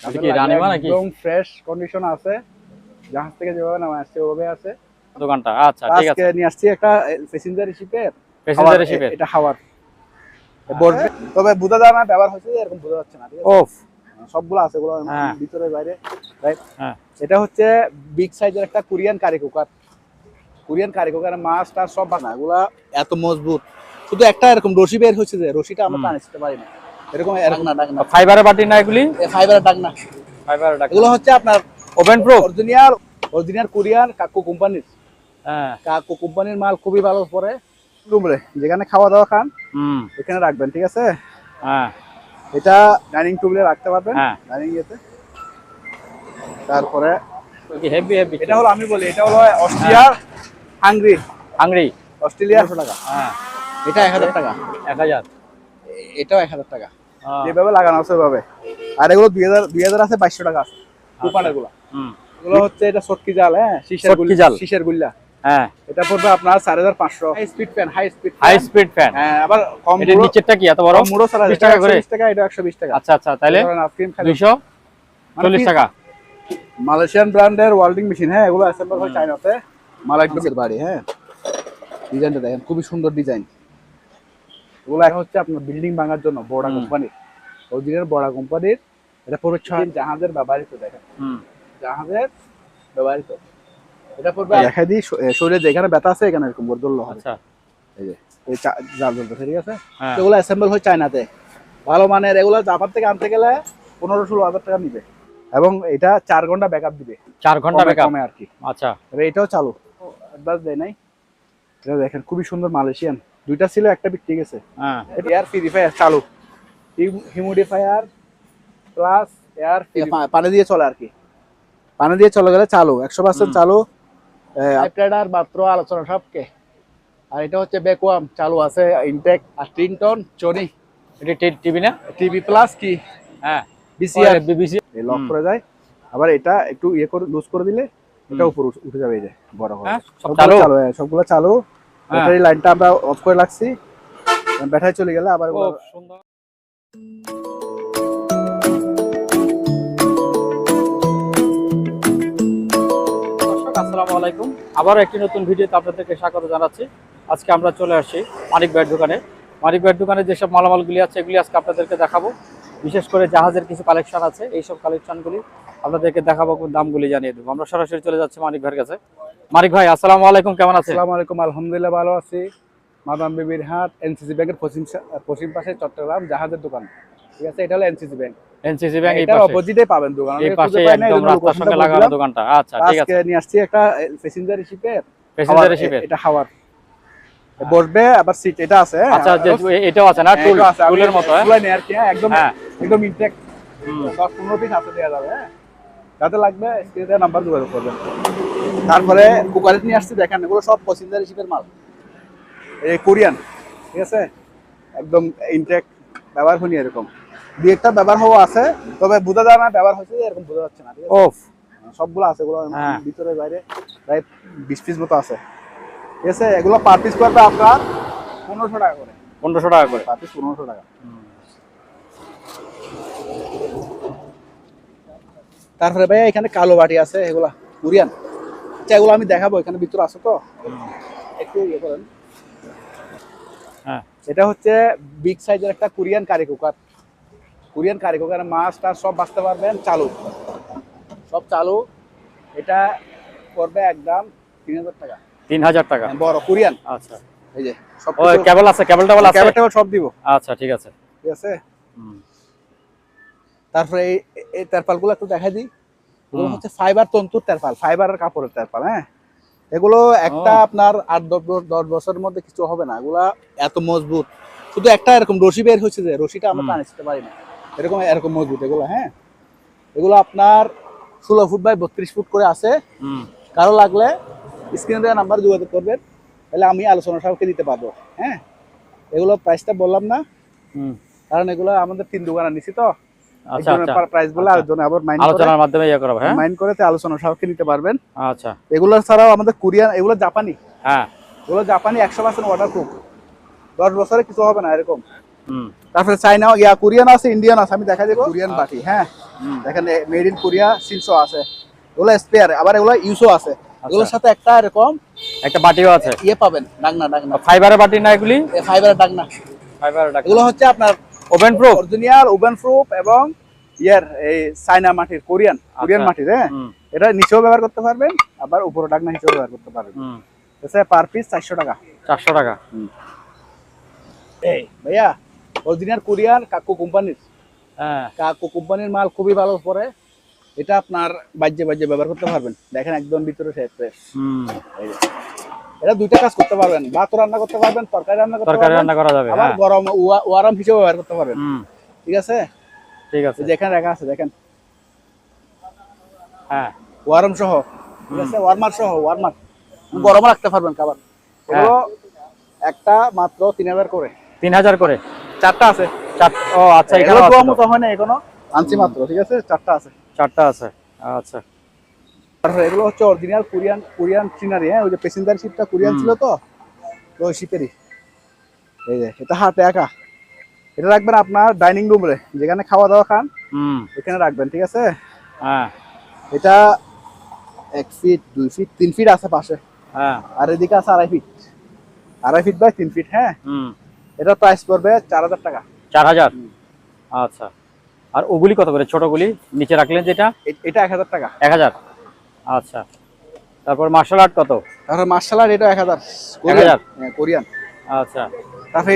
এটা কি রানিমা নাকি? একদম ফ্রেশ কন্ডিশন আছে, জাহাজ থেকে যেভাবে নামা আসছে ওভাবে আছে দোকানটা। আচ্ছা ঠিক আছে। আজকে নিয়ে আসছি একটা প্যাসেঞ্জার শিপের, প্যাসেঞ্জার শিপের এটা হাওয়ার বসবে, তবে বোঝা যায় না ব্যবহার হচ্ছে এরকম বোঝা যাচ্ছে না, ঠিক আছে। ওফ সবগুলো আছে, এগুলো হ্যাঁ ভিতরে বাইরে, রাইট। হ্যাঁ এটা হচ্ছে বিগ সাইজের একটা কোরিয়ান কারি কুকার। কোরিয়ান কারি কুকারের মাছ টাছ সব বানা, এগুলা এত মজবুত। শুধু একটা এরকম রশি বের হচ্ছে, যে রশিটা আমরা টান আসতে পারি না, এরকম এরকম না ডাকনা ফাইবারের বাটি না এগুলি? ফাইবারের ডাকনা, ফাইবারের ডাক। এগুলো হচ্ছে আপনার ওভেন প্রুফ অরিজিনাল কোরিয়ান কাকু কোম্পানির। হ্যাঁ কাকু কোম্পানির মাল খুবই ভালো পড়ে। রুমে যেখানে খাওয়া দাওয়া খান এখানে রাখবেন, ঠিক আছে। হ্যাঁ এটা ডাইনিং টেবিলে রাখতে পারবেন, হ্যাঁ ডাইনিং ইয়েতে। তারপরে হেভি হেভি। এটা হলো, আমি বলি এটা হলো অস্ট্রিয়ার হাঙ্গরি, হাঙ্গরি অস্ট্রেলিয়ার 100 টাকা। হ্যাঁ এটা 1000 টাকা, 1000। এটাও 1000 টাকা। যেভাবে লাগানো আছে ওইভাবে। আর এগুলো 2000 আছে, 2200 টাকা আছে কুপন। এগুলো এগুলো হচ্ছে এটা সটকি জাল, হ্যাঁ, শীষের গুল্লা। হ্যাঁ এটা পড়বে আপনার 4500। High speed fan, high speed fan. হ্যাঁ, আবার কম এটা নিচেরটা কি এত বড়? মুড়ো 20 টাকা করে। 120 টাকা, এটা 120 টাকা। আচ্ছা আচ্ছা, তাহলে 240 টাকা। মালয়েশিয়ান ব্র্যান্ডের ওয়েল্ডিং মেশিন, হ্যাঁ, এগুলো অ্যাসেম্বল হয় চায়নাতে, মালাইকার বাড়ি। হ্যাঁ, ডিজাইনটা দেখেন, খুবই সুন্দর ডিজাইন। এগুলো এখন হচ্ছে আপনার বিল্ডিং ভাঙার জন্য বড় কোম্পানির, অরিজিনাল বড় কোম্পানির। এটা পুরো জাহাজের ব্যবহৃত, দেখেন জাহাজের ব্যবহৃত। এটা পড়বে, দেখাই দিই, শরীরে যেখানে ব্যথা আছে এখানে এরকম বদল হবে। আচ্ছা, এই যে এই জাল জ্বলতেছে, ঠিক আছে। এগুলো অ্যাসেম্বল হয় চায়নাতে, ভালো মানের। এগুলো জাপান থেকে আনতে গেলে 15-16 হাজার টাকা নিবে, এবং এটা 4 ঘন্টা ব্যাকআপ দিবে। 4 ঘন্টা ব্যাকআপ কমে আর কি। আচ্ছা, এটাও চালু, অ্যাডভান্স দেয় নাই। এটা দেখেন খুবই সুন্দর, মালয়েশিয়ান। দুইটা ছিল, একটা বিক্রি গেছে। হ্যাঁ, এয়ার পিউরিফায়ার চালু, হিউমিডিফায়ার প্লাস এয়ার পানি দিয়ে চলে আর কি। পানি দিয়ে চলে গেলে চালু, 100% চালু। আপগ্রেডার মাত্র আলোচনা সবকে। আর এটা হচ্ছে ভ্যাকুয়াম, চালু আছে ইনটেক আর টিনটন চনি। এটা টিভি না? টিভি প্লাস কি, হ্যাঁ, বিসিআর বিবিসি লক করে যায়। আবার এটা একটু ইয়ে করে লুজ করে দিলে এটা উপরে উঠে যাবে, এই যে বড় বড়। সবগুলো চালু, সবগুলো চালু। ব্যাটারি লাইনটা আমরা অফ করে রাখছি, ব্যাটারি চলে গেলে আবার সুন্দর। আসসালামু আলাইকুম, আবারও একটি নতুন ভিডিওতে আপনাদেরকে স্বাগত জানাচ্ছি। আজকে আমরা চলে আসছি মানিক ভাইয়ের দোকানে। মানিক ভাইয়ের দোকানে যেসব মালামালগুলি আছে এগুলি আজকে আপনাদেরকে দেখাবো। বিশেষ করে জাহাজের কিছু কালেকশন আছে, এইসব কালেকশনগুলি আপনাদেরকে দেখাবো, দামগুলি জানিয়ে দেবো। আমরা সরাসরি চলে যাচ্ছি মানিক ভাইয়ের কাছে। মানিক ভাই, আসসালামু আলাইকুম, কেমন আছেন? আসসালামু আলাইকুম, আলহামদুলিল্লাহ ভালো আছি। মাদাম বিবির হাট, এনসিসি ব্যাংকের পশ্চিম পাশে, চট্টগ্রাম জাহাজের দোকান, ঠিক আছে। এটা হলো এনসিসি ব্যাংক। এনসিসি ব্যাংক এই এটার পাশে, অপোজিটে পাবেন দোকান, এই পাশে একদম রাস্তার সঙ্গে লাগানো দোকানটা। আচ্ছা ঠিক আছে। আজকে নিয়ে আসছি একটা প্যাসেঞ্জার শিপের, এটা হাওয়ার বসবে, আবার সিট এটা আছে। আচ্ছা, এটাও আছে না? টুলের মতো, টুলাই নেই আর কি, একদম একদম ইনটেক। 10-15 পিস হাতে দেওয়া যাবে। হ্যাঁ, যাতে লাগবে স্ক্রিনে নাম্বার যোগাযোগ করবেন। তারপরে কুকারে নিয়ে আসছি, দেখেন এগুলো সব প্যাসেঞ্জার শিপের মাল, এই কোরিয়ান, ঠিক আছে, একদম ইনটেক। ব্যবহার হয়নি এরকম, দুই একটা ব্যবহার হওয়া আছে, তবে বোঝা যায় না ব্যবহার হচ্ছে এরকম বোঝা যাচ্ছে না, ঠিক আছে। ওফ, সবগুলো আছে, এগুলো ভিতরে বাইরে প্রায় 20 পিস মতো আছে, ঠিক আছে। এগুলো পার পিস করবে আপনার 1500 টাকা করে। 1500 টাকা করে পার পিস, 1500 টাকা। তারপরে ভাই এখানে কালো বাটি আছে, এগুলা কোরিয়ান। আচ্ছা, এগুলো আমি দেখাবো, এখানে ভিতরে আছে তো, একটু ইয়ে করেন। হ্যাঁ, এটা হচ্ছে বিগ সাইজের একটা কোরিয়ান কারি কুকার। কোরিয়ান কারি কুকারে মাছ টাছ সব বাঁচতে পারবেন, চালু, সব চালু। এটা করবে একদম 3000 টাকা। 3000 টাকা, বড় কোরিয়ান। আচ্ছা, এই যে সব কেবল আছে, কেবল আছে, কেবল সব দিব। আচ্ছা ঠিক আছে, ঠিক আছে। তারপরে এই তেরপালগুলো একটু দেখাই দিই। এগুলো হচ্ছে ফাইবার তন্তুর তেরপাল, ফাইবারের কাপড়ের তেরপাল। হ্যাঁ, এগুলো একটা আপনার 8-10 বছরের মধ্যে কিছু হবে না, এগুলা এত মজবুত। শুধু একটা এরকম রশি বের হয়েছে, যে রশিটা আমরা টান আসতে পারি না, এরকম এরকম মজবুত এগুলো। হ্যাঁ, এগুলো আপনার 16 ফুট বাই 32 ফুট করে আছে। কারো লাগলে স্ক্রিনে দেওয়া নাম্বার যোগাযোগ করবেন, তাহলে আমি আলোচনা সাপেক্ষে দিতে পারবো। হ্যাঁ, এগুলো প্রাইসটা বললাম না, কারণ এগুলো আমাদের 3 দোকানে নিছি তো। প্রাইস বলে আবার আলোচনার মাধ্যমে ইয়া করব। হ্যাঁ, মাইন্ড করে আলোচনা সাপেক্ষে নিতে পারবেন। আচ্ছা, এগুলো ছাড়াও আমাদের কোরিয়ান, এগুলো জাপানি। হ্যাঁ, এগুলো জাপানি 100% ওয়াটারপ্রুফ, 10 বছরে কিছু হবে না এরকম। তারপরে চাইনা কোরিয়ান আছে, ইন্ডিয়ান আছে, আমি দেখা দেবো কোরিয়ান বাটি। হ্যাঁ, দেখেন মেড ইন কোরিয়া সিলসও আছে, এগুলো স্পেয়ার, আবার এগুলো ইউজও আছে। এগুলোর সাথে একটা এরকম একটা বাটিও আছে, পাবেন, ডাকনা ফাইবারের বাটি না এগুলি? ফাইবারের ডাকনা, এগুলো হচ্ছে আপনার oven proof, original oven proof এবং এই চাইনা মাটির, কোরিয়ান মাটির। হ্যাঁ, এটা নিচেও ব্যবহার করতে পারবেন, আবার উপরে ডাকনা হিসেবে ব্যবহার করতে পারবেন। পার পিস 400 টাকা। 400 টাকা। ভাইয়া অরিজিনাল কোরিয়ান কাকু কোম্পানির, হ্যাঁ কাকু কোম্পানির মাল খুবই ভালো পড়ে। এটা আপনার বাজ্যে ব্যবহার করতে পারবেন, দেখেন একদম ভিতরে ফ্রেশ। এটা দুইটা কাজ করতে পারবেন, ভাত রান্না করতে পারবেন, তরকারি রান্না করা যাবে, আবার গরম ওয়ারাম হিসেবে ব্যবহার করতে পারবেন। ঠিক আছে, যেখানে রাখা আছে দেখেন, হ্যাঁ ওয়ারাম সহ, ঠিক আছে, ওয়ার্মার গরম রাখতে পারবেন খাবার। এগুলো একটা মাত্র 3000 করে। 3000 করে চারটা আছে। ও আচ্ছা, এখানে তো হয় না এখনো, আনছি মাত্র। ঠিক আছে, চারটা আছে। আচ্ছা, আর এগুলো হচ্ছে অরিজিনাল কোরিয়ান সিনারি। হ্যাঁ, ওই যে প্যাসেঞ্জার শিপটা কোরিয়ান ছিল, তো ওই শিপেরই। এই যে এটা হাতে আঁকা, এটা রাখবেন আপনার ডাইনিং রুমে, যেখানে খাওয়া দাওয়া খান এখানে রাখবেন। ঠিক আছে, হ্যাঁ এটা 1 ফিট 2 ফিট 3 ফিট আছে পাশে, হ্যাঁ, আর এদিকে আছে 2.5 ফিট বাই 3 ফিট। হ্যাঁ, এটা প্রাইস পড়বে 4000 টাকা। 4000। আচ্ছা, আর ওগুলি কত করে ছোটগুলি নিচে রাখলেন যেটা? এটা 1000 টাকা। 1000। আচ্ছা, তারপর মার্শাল আর্ট কত? তারপর মার্শাল আর্ট এটা 1000। 1000 কোরিয়ান। আচ্ছা, তারপর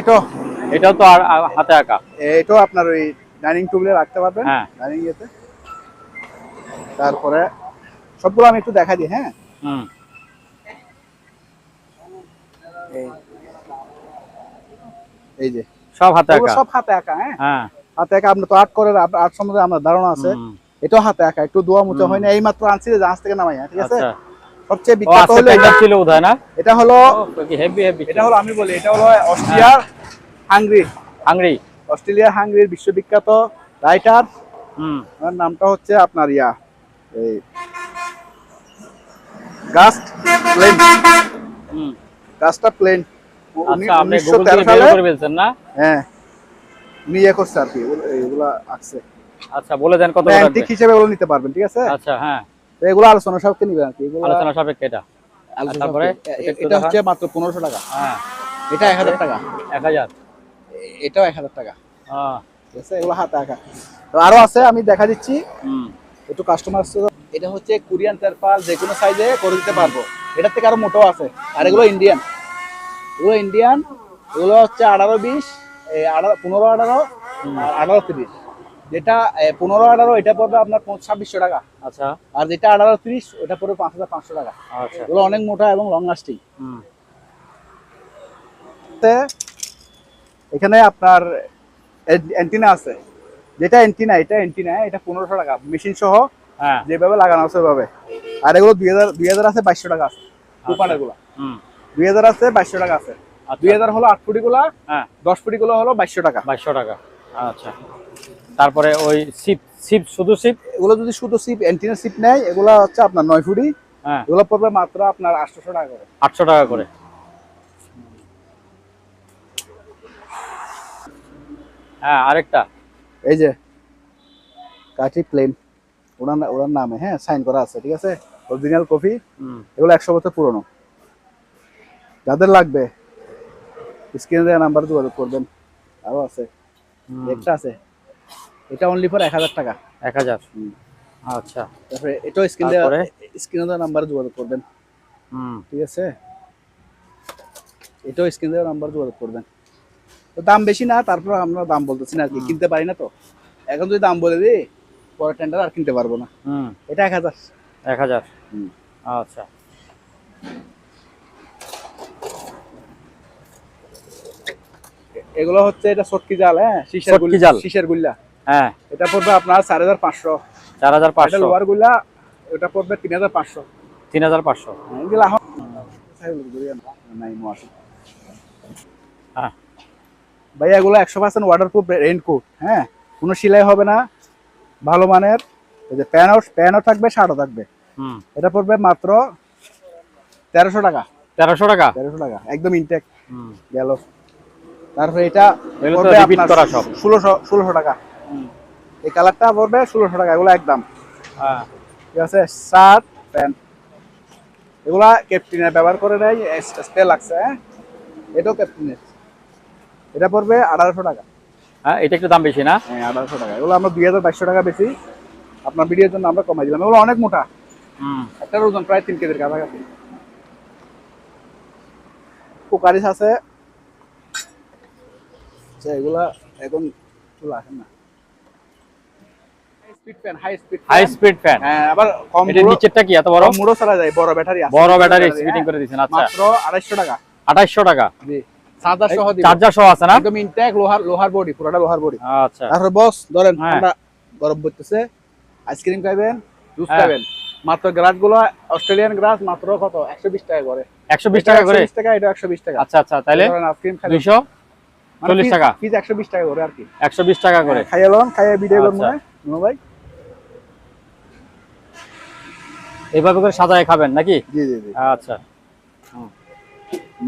এটাও তো আর হাতে আঁকা? এটাও আপনার ওই ডাইনিং টেবিলে রাখতে পারবেন। হ্যাঁ, ডাইনিং ইয়েতে। তারপরে সবগুলো আমি একটু দেখা দিই। হ্যাঁ, এই যে সব হাতে আঁকা, সব হাতে আঁকা। হ্যাঁ, হাতে আঁকা। আপনি তো আর্ট করেন, আর্ট সম্বন্ধে আপনার ধারণা আছে। এটাও হাতে আঁকা, একটু দোয়া মুছে হয় না, এই মাত্র আনছি জাহাজ থেকে নামাই। ঠিক আছে, সবচেয়ে বিখ্যাত হলো এটা ছিল বোধহয় না? এটা হলো হেভি, এটা হলো, আমি বলি এটা হলো অস্ট্রিয়ার হাঙ্গরির বিশ্ববিখ্যাত রাইটার। ওর নামটা হচ্ছে আপনার এই গাস্টা প্লেন। আচ্ছা, আপনি গুগল থেকে বের করে ফেলছেন না? হ্যাঁ, উনি করছে আর কি, এগুলা আছে। আচ্ছা, বলে দেন কত করে অ্যান্টিক হিসেবে এগুলো নিতে পারবেন। ঠিক আছে, আচ্ছা, হ্যাঁ, তো এগুলো আলোচনা সাপেক্ষে নিবেন আর কি। এগুলো আলোচনা সাপেক্ষে। এটা তারপরে এটা হচ্ছে মাত্র 1500 টাকা। হ্যাঁ, এটা 1000 টাকা। 1000। এটাও 1000 টাকা। হ্যাঁ, ঠিক আছে, এগুলো হাতে আঁকা। তো আরো আছে, আমি দেখা দিচ্ছি একটু কাস্টমার। এটা হচ্ছে কোরিয়ান তারপাল, যে কোনো সাইজে করে দিতে পারবো। এটার থেকে আরো মোটো আছে। আর এগুলো ইন্ডিয়ান, এগুলো হচ্ছে 18-20, 15-18 আর 18-30। যেটা 15-18 এটা পড়বে আপনার 2600 টাকা। আচ্ছা, আর যেটা 18-30 ওটা পড়বে 5500 টাকা। আচ্ছা, এগুলো অনেক মোটা এবং লং লাস্টিং। এখানে আপনার অ্যান্টিনা আছে, যেটা অ্যান্টিনা, এটা 1500 টাকা মেশিন সহ। হ্যাঁ, যেভাবে লাগানো আছে ওইভাবে। আর এগুলো 2000 আছে, 2200 টাকা আছে। কুপানের গুলা 2000 আছে, 2200 টাকা আছে। 2000 হলো 8 ফুটি গুলা, 10 ফুটি গুলো হলো 2200 টাকা। 2200 টাকা। আচ্ছা, তারপরে ওই শুধু সিপ, এগুলো যদি শুধু সিপ, অ্যান্টিনা সিপ নেয়, এগুলো হচ্ছে আপনার 9 ফুটি। হ্যাঁ, এগুলো পড়বে মাত্র আপনার 800 টাকা করে। 800 টাকা করে। হ্যাঁ, আরেকটা এই যে কাঠি প্লেন, ওনার নামে, হ্যাঁ, সাইন করা আছে। ঠিক আছে, অরিজিনাল কপি। এগুলো 100 বছর পুরনো। যাদের লাগবে স্ক্রিনে দেওয়া নাম্বার যোগাযোগ করবেন। আরো আছে, একটা আছে, এটা অনলি ফর 1000 টাকা। 1000। আচ্ছা, তারপরে এটাও স্ক্রিনে দেওয়া নাম্বার যোগাযোগ করবেন। ঠিক আছে, এটাও স্ক্রিনে দেওয়া নাম্বার যোগাযোগ করবেন। তো দাম বেশি না, তারপর আমরা দাম বলতেছি না আর কি, কিনতে পারি না তো। এখন যদি দাম বলে দিই, পরে টেন্ডার আর কিনতে পারবো না। এটা 1000। 1000। আচ্ছা, এগুলো হচ্ছে, এটা সটকি জাল। হ্যাঁ, শীষের গুল্লা। হ্যাঁ, এটা পড়বে আপনার 4500। 4500। এটা লোয়ার গুল্লা, এটা পড়বে 3500। 3500। এগুলা হ্যাঁ ভাই, এগুলো 100% ওয়াটারপ্রুফ রেইনকোট। হ্যাঁ, কোনো সেলাই হবে না, ভালো মানের। এই যে প্যানও থাকবে, শার্টও থাকবে। এটা পড়বে মাত্র 1300 টাকা। 1300 টাকা। 1300 টাকা, একদম ইনটেক গেল। তারপরে এটা এগুলো তো পড়বে repeat আপনার করা সব। 1600 টাকা। এই কালারটা পড়বে 1600 টাকা, এগুলো একদম। হ্যাঁ ঠিক আছে, শার্ট প্যান্ট এগুলা ক্যাপ্টেনের ব্যবহার করে নেয়, স্প্রে লাগছে, হ্যাঁ এটাও ক্যাপ্টেনের। এটা পড়বে 1800 টাকা। হ্যাঁ, এটা একটু দাম বেশি না? হ্যাঁ 1800 টাকা। এগুলো আমরা 2200 টাকা বেশি, আপনার ভিডিওর জন্য আমরা কমাই দিলাম। এগুলো অনেক মোটা, একটার ওজন প্রায় 3 কেজির কাছাকাছি। পোকারিস আছে, এগুলা এখন চলে আসেন না। High speed fan. হ্যাঁ, আবার কম এটার নিচেরটা কি এত বড়? কম মুড়ো চালা যায়, বড় ব্যাটারি আছে। বড় ব্যাটারি ফিটিং করে দিয়েছেন, আচ্ছা। মাত্র 250 টাকা। 2800 টাকা। জি, চার্জার সহ দিবেন। চার্জার সহ আছে না? একদম ইনটেক লোহার বডি, পুরোটা লোহার বডি। আচ্ছা। তারপর বস ধরেন, হ্যাঁ। ঠান্ডা গরম পড়তেছে, আইসক্রিম খাইবেন, জুস হ্যাঁ। খাবেন, মাত্র গ্লাস গুলো অস্ট্রেলিয়ান গ্লাস মাত্র কত 120 টাকা করে। 120 টাকা করে? 120 টাকা, এটা 120 টাকা। আচ্ছা আচ্ছা, তাহলে ধরেন আইসক্রিম খাবেন 240 টাকা। ফিজ 120 টাকা করে আর কি। 120 টাকা করে। খাইয়ে লন, খাইয়ে ভিডিও করব আচ্ছা। না নো ভাই। এইভাবে করে সাজায় খাবেন নাকি? জি জি জি। আচ্ছা।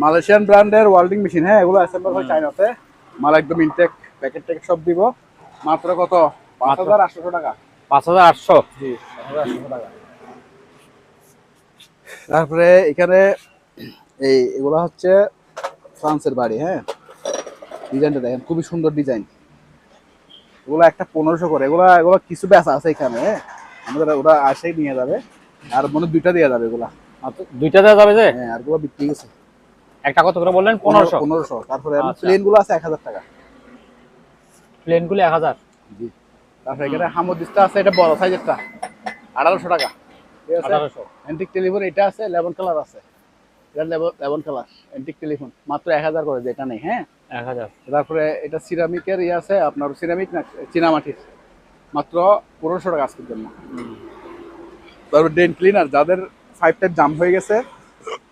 মালয়েশিয়ান ব্র্যান্ডের ওয়েল্ডিং মেশিন, হ্যাঁ এগুলো অ্যাসেম্বল হয় চায়নাতে। মাল একদম ইনটেক, প্যাকেট ট্যাকেট সব দিব। মাত্র কত 5800 টাকা। 5800? জি 5800 টাকা। তারপরে এখানে এগুলো হচ্ছে ফ্রান্সের বাড়ি, হ্যাঁ ডিজাইনটা দেখেন খুবই সুন্দর ডিজাইন। এগুলো একটা 1500 করে। এগুলো কিছু বেচা আছে এখানে, হ্যাঁ আমাদের ওরা আসেই নিয়ে যাবে। আর মনে হয় 2টা দেওয়া যাবে এগুলা। আচ্ছা, দুইটা দেওয়া যাবে যে? হ্যাঁ, আর গুলো বিক্রি গেছে। একটা কত করে বললেন? 1500? 1500। তারপরে আচ্ছা। প্লেন গুলো আছে 1000 টাকা। প্লেন গুলো 1000? জি। তারপরে এখানে হামদিস্তা আছে, এটা বড় সাইজেরটা 1800 টাকা। ঠিক আছে, 1800। অ্যান্টিক টেলিফোন এটা আছে, লেমন কালার আছে, এটা লেমন কালার অ্যান্টিক টেলিফোন মাত্র 1000 করে, যেটা নেই। হ্যাঁ 1000। তারপরে এটা সিরামিকের আছে, আপনার সিরামিক না চীনামাটির, মাত্র 1500 টাকা আজকের জন্য। তারপর ড্রেন ক্লিনার, যাদের 5 টাইপ জাম হয়ে গেছে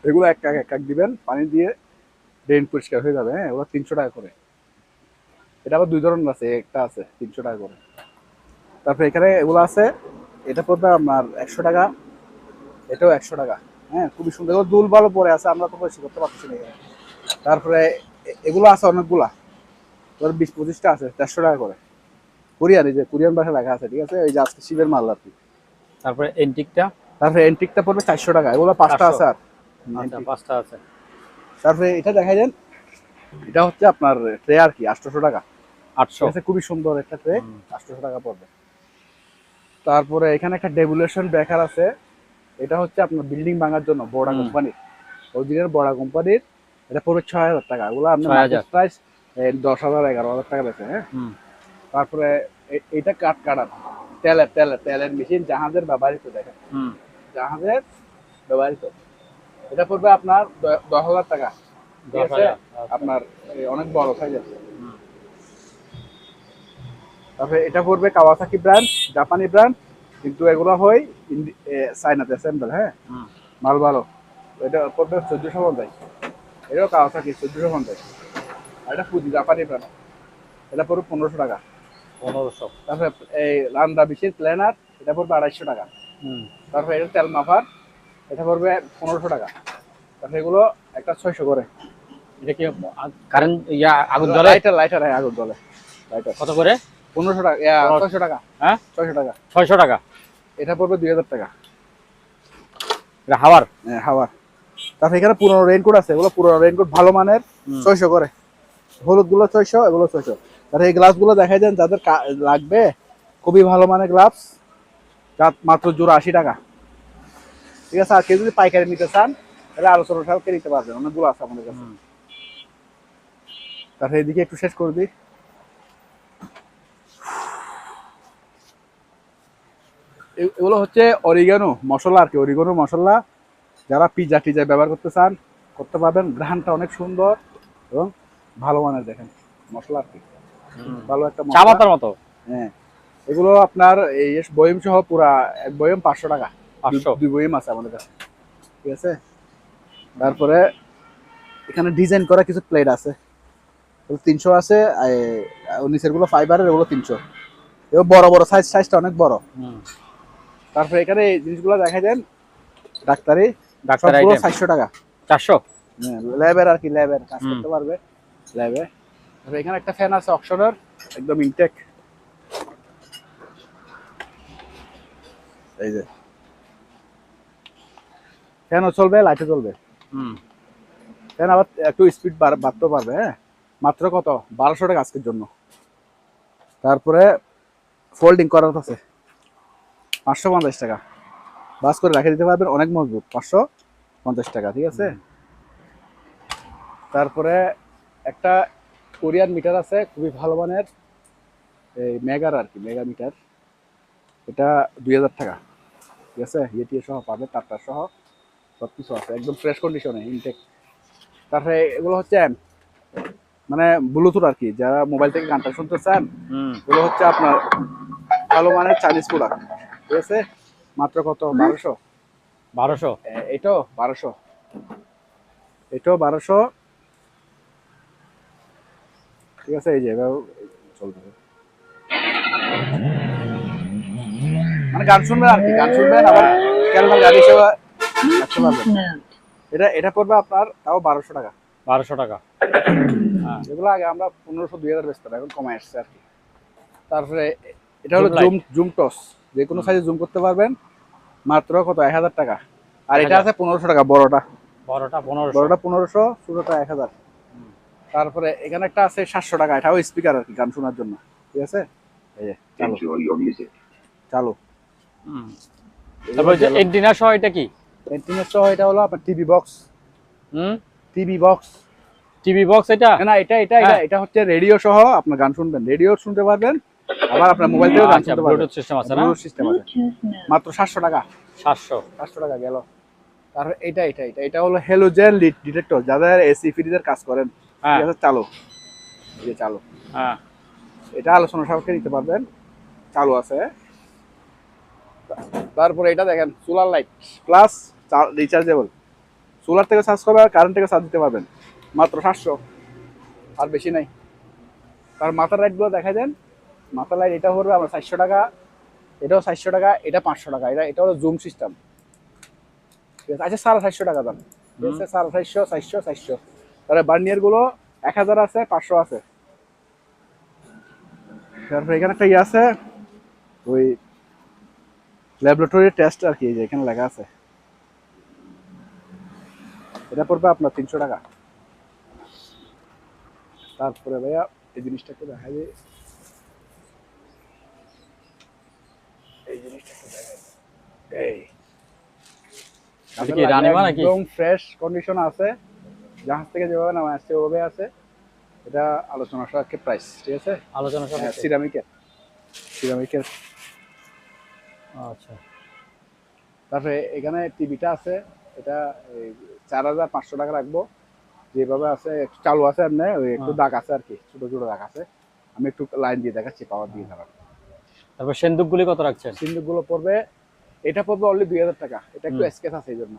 এগুলো এক এক দিবেন, পানি দিয়ে ড্রেন পরিষ্কার হয়ে যাবে। হ্যাঁ, ওগুলো 300 টাকা করে। এটা আবার 2 ধরনের আছে, একটা আছে 300 টাকা করে। তারপরে এখানে এগুলো আছে, এটা পড়বে আপনার 100 টাকা, এটাও 100 টাকা। হ্যাঁ, খুবই সুন্দর। এগুলো দুল ভালো পরে আছে, আমরা তো বেশি করতে পারতেছি না এখানে। তারপরে এগুলো আছে অনেকগুলা, 20-25টা আছে 400 টাকা করে। কোরিয়ান, এই যে কোরিয়ান ভাষা লেখা আছে, ঠিক আছে, এই যে আজকে শিবের মাল আর কি। তারপরে এন্টিকটা? তারপরে এন্টিকটা পড়বে 400 টাকা। এগুলো 5টা আছে আর। আচ্ছা, 5টা আছে। তারপরে এটা দেখাই দেন, এটা হচ্ছে আপনার ট্রে আর কি, 800 টাকা। 800? ঠিক আছে, খুবই সুন্দর একটা ট্রে, 800 টাকা পড়বে। তারপরে এখানে একটা ডেভুলেশন ব্রেকার আছে, এটা হচ্ছে আপনার বিল্ডিং ভাঙার জন্য, বড়া কোম্পানির, অরিজিনাল বড়া কোম্পানির। এটা পড়বে 6000 টাকা। এগুলো আপনার মার্কেট প্রাইস 10,000 11,000 টাকা বেচে। হ্যাঁ, তারপরে এটা কাঠ কাটার তেলের মেশিন, জাহাজের ব্যবহৃত, দেখেন জাহাজের ব্যবহৃত, এটা পড়বে আপনার 10,000 টাকা। ঠিক আছে, আপনার অনেক বড় সাইজ আছে। তারপরে এটা পড়বে কাওয়াসাকি ব্র্যান্ড, জাপানি ব্র্যান্ড, কিন্তু এগুলো হয় চায়নাতে অ্যাসেম্বল। হ্যাঁ, মাল ভালো। এটা পড়বে 1450। এটাও কাওয়াসাকি 1450। আর এটা ফুজি জাপানি ব্র্যান্ড, এটা পড়বে 1500 টাকা। 1500? তারপরে এই লান্ডা মেশিন প্ল্যানার, এটা পড়বে 250 টাকা। তারপরে এটা তেল মাফার, এটা পড়বে 1500 টাকা। তারপরে এগুলো একটা 600 করে। এটা কি কারেন্ট আগুন জ্বলে? লাইটার, হ্যাঁ আগুন জ্বলে লাইটার। কত করে? 1500 টাকা, 600 টাকা। হ্যাঁ, 600 টাকা। 600 টাকা। এটা পড়বে 2000 টাকা। এটা হাওয়ার? হ্যাঁ হাওয়ার। তারপরে এখানে পুরোনো রেইনকোট আছে, এগুলো পুরোনো রেইনকোট ভালো মানের, 600 করে। হলুদ গুলো 600, এগুলো 600। তারপরে এই গ্লাস গুলো দেখাই দেন যাদের লাগবে, খুবই ভালো মানের গ্লাভস, মাত্র জোড়া 80 টাকা। ঠিক আছে, আর কেউ যদি পাইকারি নিতে চান তাহলে আলোচনা সাপেক্ষে নিতে পারবেন, অনেকগুলো আছে আমাদের কাছে। তারপরে এদিকে একটু শেষ করে দিই। এগুলো হচ্ছে অরিগানো মশলা আর কি, অরিগানো মশলা। যারা পিজা টিজা ব্যবহার করতে চান করতে পারবেন। ঘ্রাণটা অনেক সুন্দর এবং ভালো মানের, দেখেন মশলা আর কি, ভালো একটা চা পাতার মতো। হ্যাঁ, এগুলো আপনার এই বয়ম সহ পুরা এক বয়ম 500 টাকা। 500? 2 বয়ম আছে আমাদের কাছে। ঠিক আছে, তারপরে এখানে ডিজাইন করা কিছু প্লেট আছে, 300 আছে। নিচের গুলো ফাইবারের, এগুলো 300। এগুলো বড় বড় সাইজটা অনেক বড়। তারপরে এখানে এই জিনিসগুলো দেখা দেন, ডাক্তারি সবগুলো 400 টাকা। 400? ল্যাবের আর কি, ল্যাবের কাজ করতে পারবে ল্যাবে। এখানে একটা ফ্যান আছে অক্সনের, একদম ইনটেক। এই যে ফ্যানও চলবে, লাইটও চলবে। ফ্যান আবার একটু স্পিড বাড়তে পারবে। হ্যাঁ, মাত্র কত 1200 টাকা আজকের জন্য। তারপরে ফোল্ডিং করার আছে 550 টাকা, বাস করে রেখে দিতে পারবেন, অনেক মজবুত। 550 টাকা, ঠিক আছে। তারপরে একটা কোরিয়ান মিটার আছে, খুবই ভালো মানের, এই মেগার আর কি, মেগা মিটার। এটা 2000 টাকা, ঠিক আছে। ইয়েটি সহ পাবে, তারটা সহ সব কিছু আছে, একদম ফ্রেশ কন্ডিশনে, ইনটেক। তারপরে এগুলো হচ্ছে মানে ব্লুটুথ আর কি, যারা মোবাইল থেকে গানটা শুনতে চান, এগুলো হচ্ছে আপনার ভালো মানের চাইনিজ প্রোডাক্ট, ঠিক আছে। মাত্র কত 1200। 1200 এটাও 1200, এটাও 1200, ঠিক আছে। এই যে এভাবে চলবে, মানে গান শুনবেন আর কি, গান শুনবেন আবার ক্যালমার গাড়ি হিসেবে রাখতে পারবেন। এটা পড়বে আপনার তাও 1200 টাকা। 1200 টাকা। এগুলো আগে আমরা 1500 2000 বেচতাম, এখন কমে আসছে আর কি। তারপরে এটা হলো জুম টস, যে কোনো সাইজে জুম করতে পারবেন, মাত্র কত 1000 টাকা। আর এটা আছে 1500 টাকা, বড়টা 1500, ছোটটা 1000। তারপরে এখানে একটা আছে 700 টাকা, এটাও স্পিকার আর কি, গান শোনার জন্য, ঠিক আছে। এই যে চালু। তারপর যে এন্টিনা সহ এটা কি? এন্টিনা সহ এটা হলো আপনার টিভি বক্স। টিভি বক্স এটা না, এটা হচ্ছে রেডিও সহ, আপনার গান শুনবেন, রেডিও শুনতে পারবেন, আবার আপনার মোবাইল থেকে গান শুনতে পারবেন। ব্লুটুথ সিস্টেম আছে না? ব্লুটুথ সিস্টেম আছে, মাত্র 700 টাকা। 700 টাকা গেল। তারপর এটা হলো হ্যালোজেন লিড ডিটেক্টর, যাদের এসি ফ্রিজের কাজ করেন, ঠিক আছে। চালু, এই যে চালু। এটা আলোচনা সাপেক্ষে দিতে পারবেন, চালু আছে। তারপরে এটা দেখেন, solar light plus rechargeable, solar থেকে চার্জ করবে আর কারেন্ট থেকে চার্জ দিতে পারবেন, মাত্র 700, আর বেশি নাই। তার মাথার লাইটগুলো দেখা দেন, মাথার লাইট এটা পড়বে আমার 400 টাকা, এটাও 400 টাকা, এটা 500 টাকা। এটা হলো জুম সিস্টেম, ঠিক আছে। আচ্ছা 450 টাকা দাম, ঠিক আছে। 450, 400, 400। তাহলে বার্নিয়ার গুলো 1000 আছে, 500 আছে। তারপরে এখানে একটা ইয়ে আছে, ওই ল্যাবরেটরি টেস্ট আর কি, যে এখানে লেখা আছে, এটা পড়বে আপনার 300 টাকা। তারপরে ভাইয়া এই জিনিসটা একটু দেখা যায়, এই জিনিসটা একটু দেখা যায়, এই একদম ফ্রেশ কন্ডিশন আছে, জাহাজ থেকে যেভাবে নামা আসছে ওভাবে আছে। এটা আলোচনা সাপেক্ষে প্রাইস, ঠিক আছে। আলোচনা সাপেক্ষে, সিরামিকের। আচ্ছা। তারপরে এখানে টিভিটা আছে, এটা 4500 টাকা রাখবো, যেভাবে আছে চালু আছে এমনি, ওই একটু দাগ আছে আর কি, ছোট ছোট দাগ আছে। আমি একটু লাইন দিয়ে দেখাচ্ছি, পাওয়ার দিয়ে দেখাচ্ছি। তারপর সিন্দুকগুলি কত রাখছেন? সিন্দুকগুলো পড়বে, এটা পড়বে অনলি 2000 টাকা, এটা একটু স্কেচ আছে এই জন্য।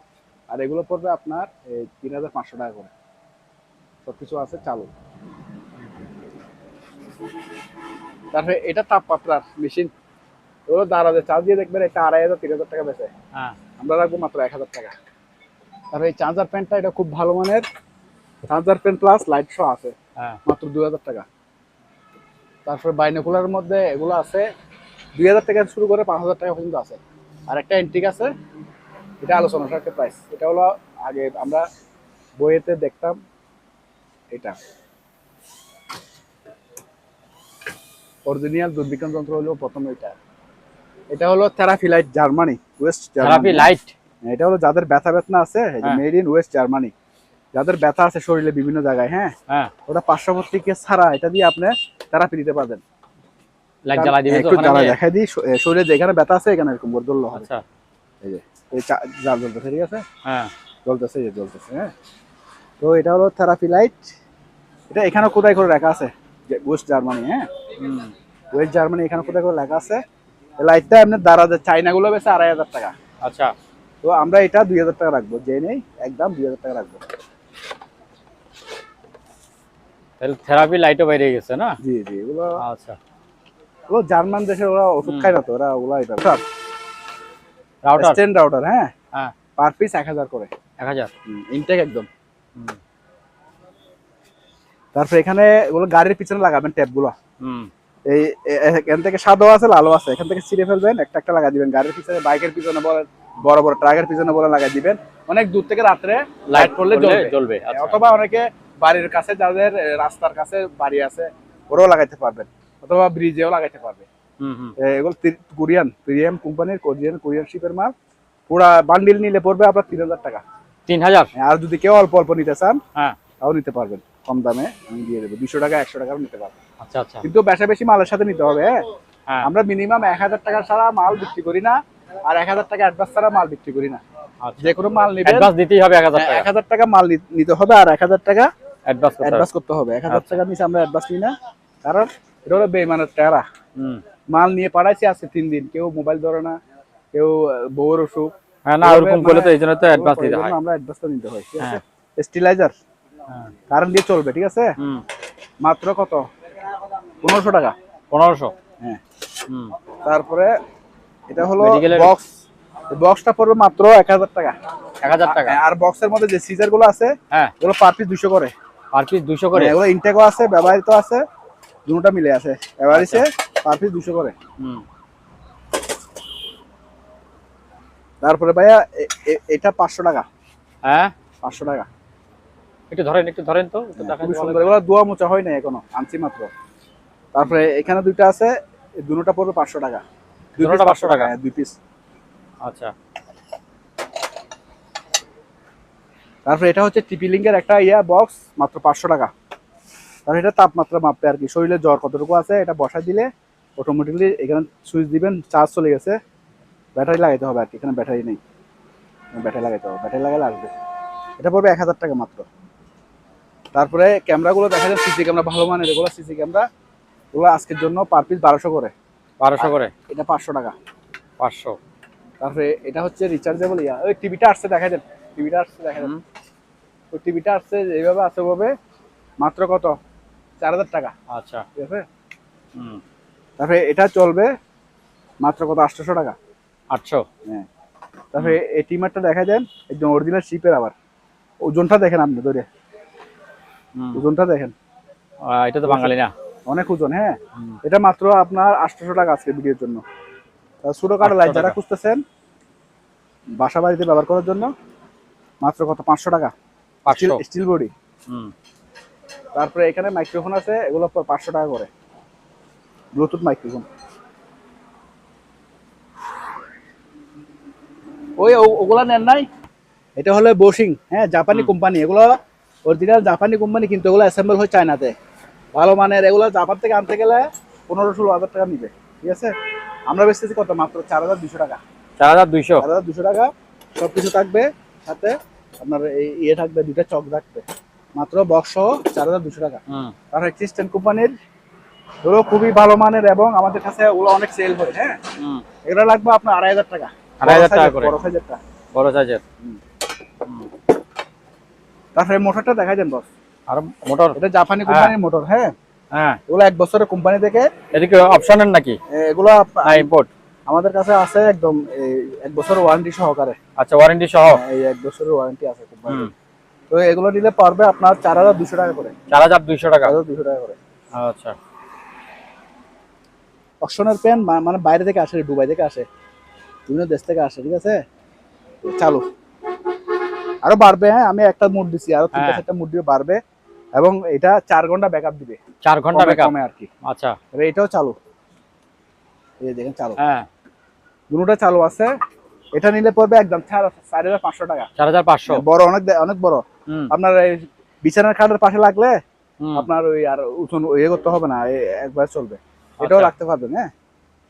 আর এগুলো পড়বে আপনার 3500 টাকা করে, সবকিছু আছে চালু। তারপরে এটা তাপমাত্রার মেশিন, ওগুলো দাঁড়াতে চার্জ দিয়ে দেখবেন, এটা 2500 3000 টাকা বেচে, আমরা রাখবো মাত্র 1000 টাকা। তারপরে এই চার্জার প্যান্টটা, এটা খুব ভালো মানের চার্জার প্যান্ট প্লাস লাইট সহ আছে, মাত্র 2000 টাকা। তারপরে বাইনোকুলারের মধ্যে এগুলো আছে 2000 টাকা শুরু করে 5000 টাকা পর্যন্ত আছে। আর একটা এন্টিক আছে, এটা আলোচনা একটা প্রাইস, এটা হলো আগে আমরা বইয়েতে দেখতাম, এটা অরিজিনাল দূরবীক্ষণ যন্ত্র হলো প্রথম। এটা হলো therapy light, Germany, West therapy light. এটা হলো যাদের ব্যথা বেদনা আছে, মেড ইন ওয়েস্ট জার্মানি, যাদের ব্যথা আছে শরীরে বিভিন্ন জায়গায়, হ্যাঁ, ওটা পার্শ্ববর্তীকে ছাড়া এটা দিয়ে আপনি থেরাপি দিতে পারবেন। লাইট জ্বালা দিবেন, একটু জ্বালা দেখাই দিই, শরীরে যেখানে ব্যথা আছে এখানে এরকম করে জ্বললো হবে। আচ্ছা, এই যে এই জাল জ্বলতেছে, ঠিক আছে, জ্বলতেছে, এই যে জ্বলতেছে, হ্যাঁ। তো এটা হলো থেরাপি লাইট, এটা এখানে কোথায় করে লেখা আছে ওয়েস্ট জার্মানি, হ্যাঁ, ওয়েস্ট জার্মানি, এখানে কোথায় করে লেখা আছে। লাইটটা এমনি দাঁড়াতে, চাইনা গুলো বেছে 2500 টাকা। আচ্ছা, তো আমরা এটা 2000 টাকা রাখবো, যে নেই একদম 2000 টাকা রাখবো। থেরাপি লাইটও বাইরে গেছে না? জি জি, এগুলো আচ্ছা, ওগুলো জার্মান দেশের, ওরা ওষুধ খায় না তো, ওগুলো এটা রাউটার, স্ট্যান্ড রাউটার, হ্যাঁ, পার পিস 1000 করে, 1000 ইনটেক একদম। তারপরে এখানে এগুলো গাড়ির পিছনে লাগাবেন ট্যাপগুলো। হুম। এই এখান থেকে সাদা আছে লালও আছে, এখান থেকে ছিঁড়ে ফেলবেন, একটা একটা লাগা দিবেন গাড়ির পিছনে, বাইকের পিছনে বলেন, বড় বড় ট্রাকের পিছনে বলে লাগাই দিবেন। অনেক দূর থেকে রাত্রে লাইট করলে জ্বলবে। আচ্ছা। অথবা অনেকে বাড়ির কাছে যাদের রাস্তার কাছে বাড়ি আছে ওরাও লাগাইতে পারবেন, অথবা ব্রিজেও লাগাইতে পারবে। হুম হুম। এগুলো কোরিয়ান প্রিমিয়াম কোম্পানির কোরিয়ান শিপের মাল। পুরা বান্ডিল নিলে পড়বে আপনার 3000 টাকা। 3000? আর যদি কেউ অল্প অল্প নিতে চান হ্যাঁ, তাও নিতে পারবেন, কম দামে আমি দিয়ে দেবো, 200 টাকা 100 টাকাও নিতে পারবেন। আচ্ছা আচ্ছা। কিন্তু বেশা বেশি মালের সাথে নিতে হবে। হ্যাঁ। আমরা মিনিমাম 1000 টাকা ছাড়া মাল বিক্রি করি না, আর 1000 টাকা অ্যাডভান্স ছাড়া মাল বিক্রি করি না। আচ্ছা। যে কোনো মাল নেবেন অ্যাডভান্স দিতেই হবে 1000 টাকা। 1000 টাকা মাল নিতে হবে, আর 1000 টাকা অ্যাডভান্স করতে হবে। 1000 টাকা নিচে আমরা অ্যাডভান্স নিই না, কারণ এটা হলো বেইমানের টাকা। হুম। মাল নিয়ে পাঠাইছি আজকে 3 দিন, কেউ মোবাইল ধরে না, কেউ বউর অসুখ। হ্যাঁ, না ওরকম করলে তো এইজন্য তো অ্যাডভান্স দিতে হয়। আমরা অ্যাডভান্সটা নিতে হয়, ঠিক আছে। হ্যাঁ। স্টেলাইজার হ্যাঁ। কারেন্ট দিয়ে চলবে, ঠিক আছে। হুম। মাত্র কত? 1500 টাকা। 1500? হ্যাঁ। হুম। তারপরে এটা হলো মেডিকেলের বক্স, বক্সটা পড়বে মাত্র 1000 টাকা। 1000 টাকা? আর বক্সের মধ্যে যে সিজার গুলো আছে হ্যাঁ, এগুলো পার পিস 200 করে। পার পিস 200 করে? এগুলো ইনটেকও আছে, ব্যবহৃত আছে, দুটোটা মিলে আছে। এভারেজে পার পিস 200 করে। হুম। তারপরে ভাইয়া এটা 500 টাকা। হ্যাঁ, 500 টাকা। একটু ধরেন তো, একটু দেখান। খুবই সুন্দর, এগুলো দোয়া মোচা হয় না এখনো, আনছি মাত্র। তারপরে এখানে দুইটা আছে, এই দুটোটা পড়বে 500 টাকা। দুটোটা 500 টাকা? হ্যাঁ, 2 পিস। আচ্ছা। তারপরে এটা হচ্ছে টিপি লিঙ্কের একটা বক্স, মাত্র 500 টাকা। তারপরে এটা তাপমাত্রা মাপবে আর কি, শরীরে জ্বর কতটুকু আছে এটা বসাই দিলে অটোমেটিকলি এখানে সুইচ দিবেন, চার্জ চলে গেছে, ব্যাটারি লাগাইতে হবে আর কি, এখানে ব্যাটারি নেই, ব্যাটারি লাগাইতে হবে, ব্যাটারি লাগালে আসবে। এটা পড়বে 1000 টাকা মাত্র। তারপরে ক্যামেরাগুলো দেখা যায়, সিসি ক্যামেরা ভালো মানের, এগুলো সিসি ক্যামেরা, ওগুলো আজকের জন্য পার পিস 1200 করে। 1200 করে? এটা 500 টাকা। 500। তারপরে এটা হচ্ছে রিচার্জেবল ওই টিভিটা আসছে দেখা দেন, টিভিটা আসছে দেখা দেন, ওই টিভিটা আসছে এইভাবে আছে ওভাবে, মাত্র কত? 4000 টাকা। আচ্ছা। ঠিক আছে। হুম। তারপরে এটা চলবে মাত্র কত? 800 টাকা। 800? হ্যাঁ। তারপরে এই টিমারটা দেখা দেন, একদম অরিজিনাল শিপের, আবার ওজনটা দেখেন আপনি ধরে, ওজনটা দেখেন, এটা তো বাঙালি না? অনেক ওজন। হ্যাঁ, এটা মাত্র আপনার 800 টাকা আজকে ভিডিওর জন্য। ছোট কাটা লাইট যারা খুঁজতেছেন বাসা বাড়িতে ব্যবহার করার জন্য, মাত্র কত? 500 টাকা। 500? Steel body. হুম। তারপরে এখানে মাইক্রোফোন আছে, এগুলো 500 টাকা করে, ব্লুটুথ মাইক্রোফোন। ওগুলা নেন নাই? এটা হলো বোসিং, হ্যাঁ, জাপানি কোম্পানি, এগুলো অরিজিনাল জাপানি কোম্পানি, কিন্তু এগুলো অ্যাসেম্বল হয় চায়নাতে, ভালো মানের। এগুলো জাপান থেকে আনতে গেলে 1500-16 টাকা নিবে, ঠিক আছে। আমরা বেচতেছি কত? মাত্র 4200 টাকা। 4200? 4200 টাকা, সবকিছু থাকবে সাথে, আপনার এই থাকবে, দুইটা চক থাকবে, মাত্র বক্স সহ 4200 টাকা। আর ক্রিস্টান কোম্পানির এগুলো খুবই ভালো মানের, এবং আমাদের কাছে ওগুলো অনেক সেল হয়। হ্যাঁ, এগুলো লাগবে আপনার 2500 টাকা। 2500 টাকা করে? বড় সাইজেরটা। বড় সাইজের। তারপরে মোটরটা দেখাই দেন বস। আর মোটর? এটা জাপানি কোম্পানির মোটর। হ্যাঁ, হ্যাঁ, এগুলো 1 বছরের কোম্পানি থেকে। এদিকে অপশনের নাকি এগুলো ইম্পোর্ট? আমাদের কাছে আছে একদম 1 বছরের ওয়ারেন্টি সহকারে। আচ্ছা, ওয়ারেন্টি সহ? এই 1 বছরের ওয়ারেন্টি আছে কোম্পানি। তো এগুলো নিলে পারবে আপনার 4200 টাকা করে। 4200 টাকা? 4200 টাকা করে। আচ্ছা। অকশনের পেন মানে বাইরে থেকে আসে, দুবাই থেকে আসে, বিভিন্ন দেশ থেকে আসে, ঠিক আছে। চালু আরো বাড়বে। হ্যাঁ, আমি একটা মুড দিছি, আরো 3-4টা মুড দিয়ে বাড়বে, এবং এটা 4 ঘন্টা ব্যাকআপ দিবে। 4 ঘন্টা ব্যাকআপ কমে আর কি। আচ্ছা। এটাও চালু, এই দেখেন চালু। হ্যাঁ, দুটোটা চালু আছে। এটা নিলে পড়বে একদম 4500 টাকা। 4500? বড়, অনেক অনেক বড়। আপনার এই বিছানার খাটের পাশে লাগলে আপনার ওই আর উঠুন করতে হবে না, একবার চলবে। এটাও রাখতে পারবেন। হ্যাঁ,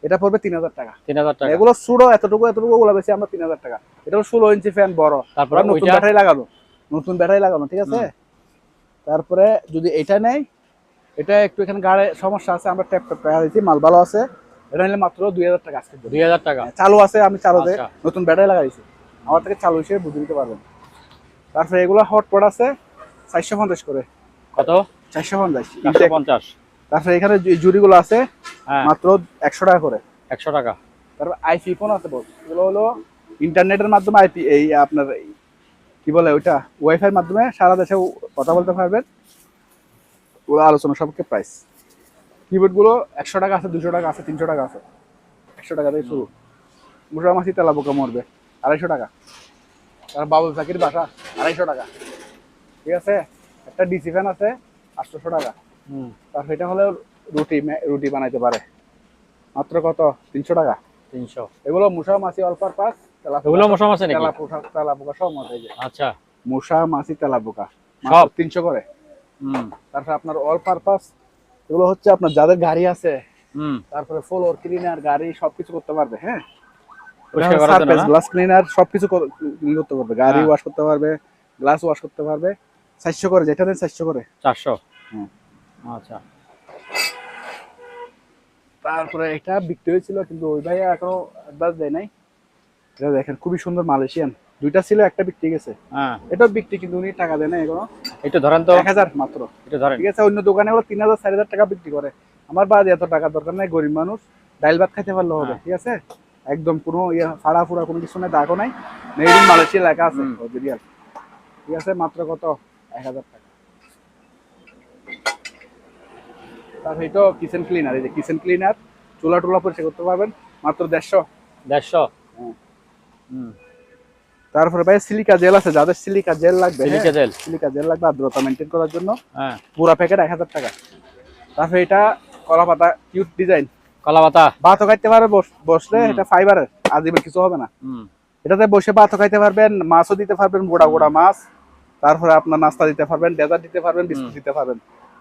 এটা পড়বে 3000 টাকা। 3000 টাকা? এগুলো ছোট, এতটুকু ওগুলো বেশি, আমরা 3000 টাকা। এটা 16 ইঞ্চি ফ্যান, বড়। তারপরে নতুন ব্যাটারি লাগানো, ঠিক আছে। তারপরে যদি এটা নেই, এটা একটু এখানে গাড়ে সমস্যা আছে, আমরা ট্যাপ দিচ্ছি, মাল ভালো আছে। এটা নিলে মাত্র 2000 টাকা আজকে। 2000 টাকা? চালু আছে, আমি চালুতে নতুন ব্যাটারি লাগাইছি, আমার থেকে চালু হিসেবে বুঝে নিতে পারবেন। তারপরে এগুলো হটপট আছে 450 করে। কত? 450। তারপরে এখানে জুড়িগুলো আছে মাত্র 100 টাকা করে। 100 টাকা? তারপর আইপি ফোন আছে বস, এগুলো হলো ইন্টারনেটের মাধ্যমে আইপি, এই আপনার কি বলে ওইটা, ওয়াইফাই এর মাধ্যমে সারা দেশে কথা বলতে পারবেন। ওগুলো আলোচনা সাপেক্ষে প্রাইস। কিবোর্ড গুলো 100 টাকা আছে, 200 টাকা আছে, 300 টাকা আছে, 100 টাকা থেকে শুরু। মুসা মাছি তেলা পোকা মরবে 250 টাকা। তার বাবুল চাকির বাসা 250 টাকা, ঠিক আছে। একটা ডিসি ফ্যান আছে 800 টাকা। তারপর এটা হলো রুটি বানাইতে পারে, মাত্র কত 300 টাকা। 300। এগুলো মুসা মাছি অল পারপাস এগুলো মশা মাছি নাকি? তেলা পোকা সব মতো এই যে আচ্ছা, মুসা মাছি তেলা পোকা সব 300 করে। হুম তারপর আপনার অল পারপাস এগুলো হচ্ছে আপনার যাদের গাড়ি আছে, হুম তারপরে ফ্লোর ক্লিনার, গাড়ি সবকিছু করতে পারবে। হ্যাঁ, পরিষ্কার করার জন্য না? গ্লাস ক্লিনার সবকিছু করতে পারবে, গাড়ি হ্যাঁ। ওয়াশ করতে পারবে, গ্লাস ওয়াশ করতে পারবে। 400 করে, যেটা নেন 400 করে। 400। হুম। আচ্ছা, তারপরে এটা বিক্রি হয়েছিল কিন্তু ওই ভাই এখনো অ্যাডভান্স দেয় নাই। এটা দেখেন খুবই সুন্দর মালয়েশিয়ান, দুইটা ছিল, একটা বিক্রি গেছে। হ্যাঁ এটাও বিক্রি, কিন্তু উনি টাকা দেয় না এখনো। একটু ধরেন তো, 1000 মাত্র, একটু ধরেন। ঠিক আছে। অন্য দোকানে ওরা 3000 4000 টাকা বিক্রি করে। আমার বাদে এত টাকা দরকার নাই, গরিব মানুষ ডাইল ভাত খাইতে পারলে হবে, হ্যাঁ। ঠিক আছে। একদম কোনো ফাড়া ফুড়া কোনো কিছু নাই, দাগও নাই, মেড ইন মালয়েশিয়া লেখা আছে অরিজিনাল, ঠিক আছে। মাত্র কত 1000 টাকা। তারপর এটা কিচেন ক্লিনার, এই যে কিচেন ক্লিনার, চুলা টুলা পরিষ্কার করতে পারবেন, মাত্র 150। 150। হ্যাঁ। হুম। তারপরে ভাই সিলিকা জেল আছে, যাদের সিলিকা জেল লাগবে, সিলিকা জেল। সিলিকা জেল লাগবে আর্দ্রতা মেনটেন করার জন্য, হ্যাঁ। পুরা প্যাকেট 1000 টাকা। তারপরে এটা কলা পাতা কিউট ডিজাইন, কলা পাতা। ভাতও খাইতে পারবে বসলে, এটা ফাইবারের, আজীবন কিছু হবে না। হুম। এটাতে বসে ভাতও খাইতে পারবেন, মাছও দিতে পারবেন, গোড়া গোড়া মাছ। তারপরে আপনার নাস্তা দিতে পারবেন, ডেজার্ট দিতে পারবেন, বিস্কুট দিতে পারবেন।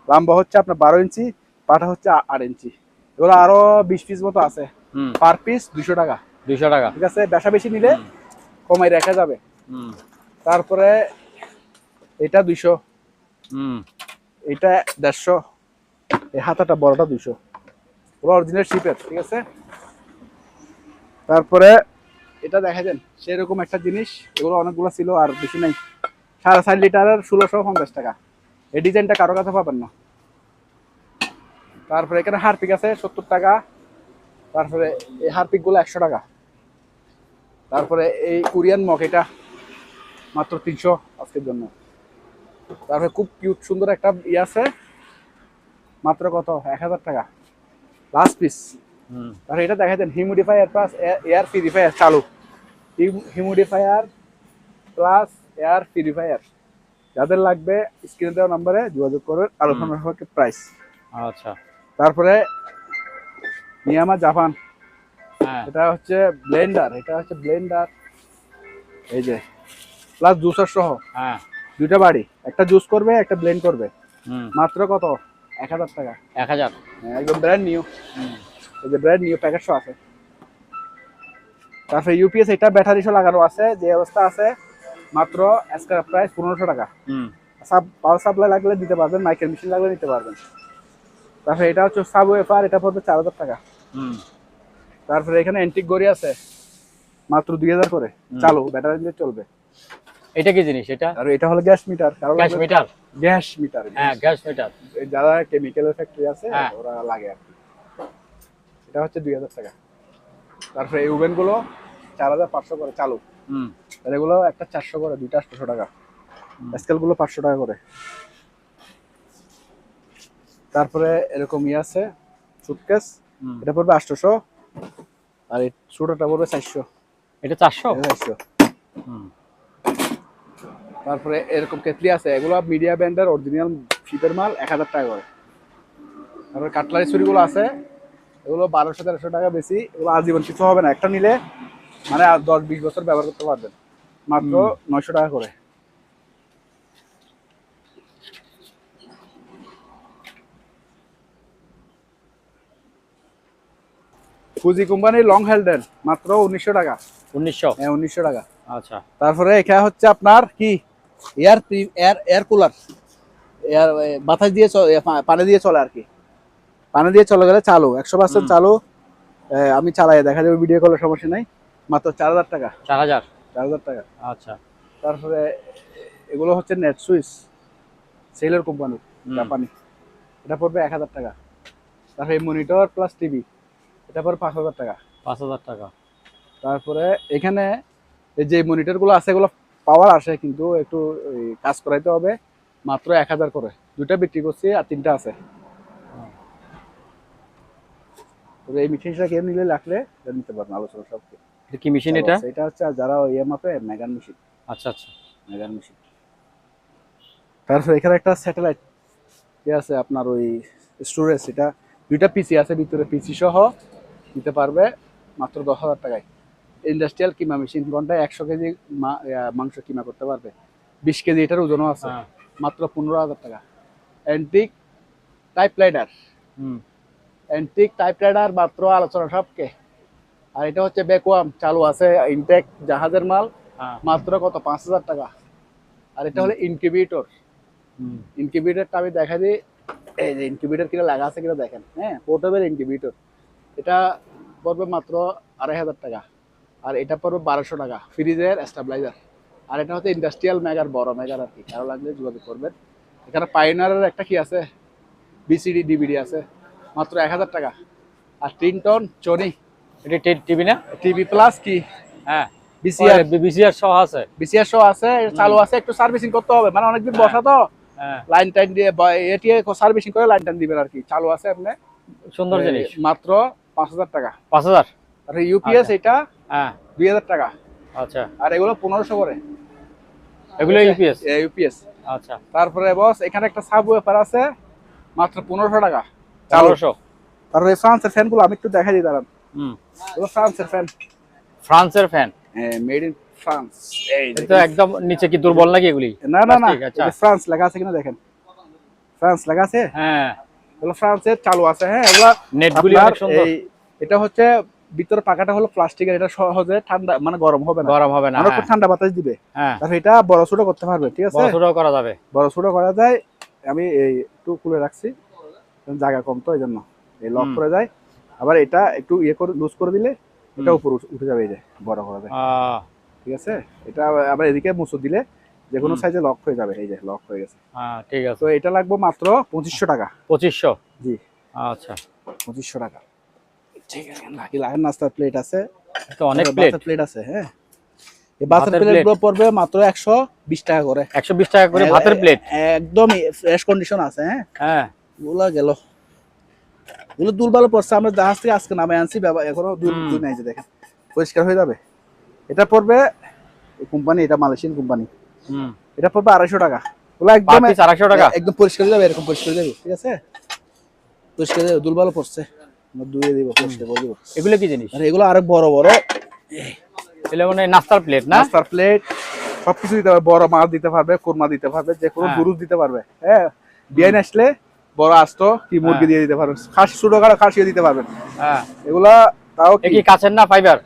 লম্বা হচ্ছে আপনার 12 ইঞ্চি, পাটা হচ্ছে 8 ইঞ্চি। এগুলো আরো 20 পিস মতো আছে, হুম। পার পিস 200 টাকা, 200 টাকা। ঠিক আছে। বেশা বেশি নিলে কমাই রাখা যাবে। হুম। তারপরে এটা 200, হুম। এটা 150, এই হাতাটা বড়টা 200, পুরো অরিজিনাল শিপের, ঠিক আছে। তারপরে এটা দেখা যান সেরকম একটা জিনিস, এগুলো অনেকগুলো ছিল আর বেশি নাই, 4.5 লিটারের 1650 টাকা। এই ডিজাইনটা কারো কাছে পাবেন না। তারপরে এখানে হারপিক আছে 70 টাকা। তারপরে এই হারপিক গুলো 100 টাকা। তারপরে এই কোরিয়ান মগ, এটা মাত্র 300 আজকের জন্য। তারপরে খুব কিউট সুন্দর একটা আছে, মাত্র কত 1000 টাকা, লাস্ট পিস। হুম। তাহলে এটা দেখা দেন হিউমিডিফায়ার প্লাস এয়ার পিউরিফায়ার চালু, হিউমিডিফায়ার প্লাস এয়ার পিউরিফায়ার, যাদের লাগবে স্ক্রিনে দেওয়া নম্বরে যোগাযোগ করবেন, আলোচনা সাপেক্ষে প্রাইস। আচ্ছা। তারপরে নিয়ামা জাপান, হ্যাঁ। এটা হচ্ছে ব্লেন্ডার, এই যে প্লাস জুসার সহ, হ্যাঁ। দুইটা বাড়ি, একটা জুস করবে একটা ব্লেন্ড করবে, হুম। মাত্র কত 1000 টাকা। 1000। একদম ব্র্যান্ড নিউ, হুম। এই যে ব্র্যান্ড নিউ প্যাকেট সহ আছে। তারপরে ইউপিএস, এটা ব্যাটারি সহ লাগানো আছে, যে অবস্থা আছে, মাত্র আজকের প্রাইস 1500 টাকা। হুম। পাওয়ার সাপ্লাই লাগলে দিতে পারবেন, মাইক্রো মেশিন লাগলে নিতে পারবেন। তারপরে এটা হচ্ছে সাবওয়েফার, এটা পড়বে 4000 টাকা। হুম। তারপরে এখানে অ্যান্টিক গড়ি আছে, মাত্র 2000 করে, চালু ব্যাটারি দিয়ে চলবে। এটা কি জিনিস এটা? আর এটা হলো gas metre, gas metre. Gas metre, হ্যাঁ, গ্যাস মিটার। যারা কেমিক্যালের ফ্যাক্টরি আছে হ্যাঁ। ওরা লাগে আর কি। এটা হচ্ছে 2000 টাকা। তারপরে এই ওভেন গুলো 4500 করে চালু, হুম। আর এগুলো একটা 400 করে, দুইটা 800 টাকা। স্কেল গুলো 500 টাকা করে। তারপরে এরকম আছে সুটকেস, হুম। এটা পড়বে 800, আর এই ছোটটা পড়বে 400। এটা 400। 400। হুম। তারপরে এরকম কেটলি আছে, এগুলো মিডিয়া ব্র্যান্ডের অরিজিনাল শীতের মাল, 1000 টাকা করে। তারপরে কাটলারি ছুরিগুলো আছে, এগুলো 1200-1300 টাকা বেশি, এগুলো আজীবন কিছু হবে না, একটা নিলে মানে 10-20 বছর ব্যবহার করতে পারবেন, মাত্র 900 টাকা করে। ফুজি কোম্পানির লং হ্যান্ডেল, মাত্র 1900 টাকা। 1900। হ্যাঁ 1900 টাকা। আচ্ছা। তারপরে এখানে হচ্ছে আপনার কি এয়ার এয়ার কুলার, এয়ার বাতাস দিয়ে পানি দিয়ে চলে আর কি, পানি দিয়ে চলে গেলে চালু 100% চালু। আমি চালাই দেখা যাবে ভিডিও কলের সমস্যা নাই, মাত্র 4000 টাকা। 4000। 4000 টাকা। আচ্ছা। তারপরে এগুলো হচ্ছে নেট সুইচ, সেলের কোম্পানি, জাপানি, এটা পড়বে 1000 টাকা। তারপরে মনিটর প্লাস টিভি, এটা পড়বে 5000 টাকা। 5000 টাকা। তারপরে এখানে এই যে মনিটর গুলো আছে, এগুলো পাওয়ার আসে কিন্তু একটু কাজ করাইতে হবে, মাত্র 1000 করে। দুইটা বিক্রি করছি আর তিনটা আছে। তো এই মেশিনটা কে নিলে লাগলে এটা নিতে পারেন, আলোচনা সব। এটা কি মেশিন এটা? এটা হচ্ছে যারা ইয়ামাপে মেগান মেশিন। আচ্ছা আচ্ছা। মেগান মেশিন। তারপর এখানে একটা স্যাটেলাইট কি আছে আপনার ওই স্টোরেজ, এটা দুইটা পিসি আছে ভিতরে, পিসি সহ নিতে পারবে মাত্র 10,000 টাকায়। ইন্ডাস্ট্রিয়াল কিমা মেশিন, ঘন্টায় 100 কেজি মাংস কিমা করতে পারবে, 20 কেজি এটার ওজনও আছে, মাত্র 15,000 টাকা। Antique type rider, antique type rider মাত্র আলোচনা সবকে। আর এটা হচ্ছে ভ্যাকুয়াম চালু আছে, ইনটেক জাহাজের মাল, মাত্র কত 5,000 টাকা। আর এটা হলো ইনকিউবেটর, ইনকিউবেটরটা আমি দেখা দিই, এই যে ইনকিউবেটর কিনা লাগা আছে কিনা দেখেন, হ্যাঁ পোর্টেবল ইনকিউবেটর। এটা পড়বে মাত্র 2,500 টাকা। আর এটা পড়বে 1200 টাকা, ফ্রিজের স্টেবিলাইজার। আর এটা হচ্ছে ইন্ডাস্ট্রিয়াল মেগার, বড় মেগার আর কি, কারো লাগলে যোগাযোগ করবেন। এখানে পাইনারের একটা কি আছে, বিসিডি ডিভিডি আছে, মাত্র 1000 টাকা। আর 3 টন চনি, এটা টিভি না? টিভি প্লাস কি, হ্যাঁ বিসিআর, বিসিআর সহ আছে, বিসিআর সহ আছে, এটা চালু আছে, একটু সার্ভিসিং করতে হবে, মানে অনেকদিন বসা তো, লাইন টাইন দিয়ে এটি সার্ভিসিং করে লাইন টাইন দিবেন আর কি। চালু আছে আপনি, সুন্দর জিনিস, মাত্র 5,000 টাকা। 5,000। আর ইউপিএস এটা হ্যাঁ 2,000 টাকা। আচ্ছা, আর এগুলো 1500 করে, এগুলো ইউপিএস। ইউপিএস। আচ্ছা, তারপরে বস এখানে একটা সাবওয়েফার আছে, মাত্র 1500 টাকা, 400। তারপরে ফ্রান্সের ফ্যানগুলো আমি একটু দেখাই দিই দাঁড়ান। এগুলো ফ্রান্সের ফ্যান, ফ্রান্সের ফ্যান, মেড ইন ফ্রান্স। এই এটা একদম নিচে কি দুর্বল নাকি এগুলি? না না না, আচ্ছা, ফ্রান্স লেখা আছে কিনা দেখেন, ফ্রান্স লেখা আছে, হ্যাঁ এগুলো ফ্রান্সের চালু আছে। হ্যাঁ এগুলো নেটগুলি অনেক সুন্দর। এটা হচ্ছে ভিতর পাকাটা হলো প্লাস্টিকের, এটা সহজে ঠান্ডা মানে গরম হবে না, গরম হবে না, অনেক ঠান্ডা বাতাস দিবে। হ্যাঁ তারপর এটা বড় ছোট করতে পারবে, ঠিক আছে, বড় ছোট করা যাবে, বড় ছোট করা যায়। আমি এই একটু খুলে রাখছি, জায়গা কম তো এই জন্য, এই লক করে যায়। আবার এটা একটু ইয়ে করে লুজ করে দিলে এটা উপরে উঠে যাবে, এই যে বড় করা যায়, ঠিক আছে। এটা আবার এদিকে মুছে দিলে যে কোনো সাইজে লক হয়ে যাবে, এই যে লক হয়ে গেছে। হ্যাঁ ঠিক আছে। তো এটা লাগবে মাত্র 2500 টাকা। 2500? জি আচ্ছা 2500 টাকা, ঠিক আছে। লাগেন নাস্তার প্লেট আছে, তো অনেক প্লেট আছে। হ্যাঁ এই ভাতের প্লেটগুলো পড়বে মাত্র 120 টাকা করে, 120 টাকা করে ভাতের প্লেট, একদম ফ্রেশ কন্ডিশন আছে। হ্যাঁ হ্যাঁ গুলা গেল, এগুলো দুল ভালো পড়ছে, আমরা জাহাজ থেকে আজকে নামে আনছি, এখনো দুল নাই, যে দেখেন পরিষ্কার হয়ে যাবে। এটা পড়বে কোম্পানি, এটা মালয়েশিয়ান কোম্পানি, এটা পড়বে 250 টাকা। ওগুলো একদম 250 টাকা, একদম পরিষ্কার হয়ে যাবে, এরকম পরিষ্কার হয়ে যাবে, ঠিক আছে, পরিষ্কার হয়ে যাবে। দুল ভালো পড়ছে, আমরা ধুয়ে দিব, পরিষ্কার করে দিব। এগুলো কি জিনিস? আর এগুলো আরো বড় বড়, এগুলো মানে নাস্তার প্লেট না? নাস্তার প্লেট সবকিছু দিতে পারবে, বড় মাছ দিতে পারবে, কোরমা দিতে পারবে, যে কোনো গুরুজ দিতে পারবে। হ্যাঁ বিয়ে আসলে বড় আস্ত কি মুরগি দিয়ে দিতে পারবেন, খাসি ছোট কাটা খাসিও দিতে পারবেন। হ্যাঁ এগুলা তাও কি কাছের না ফাইবার?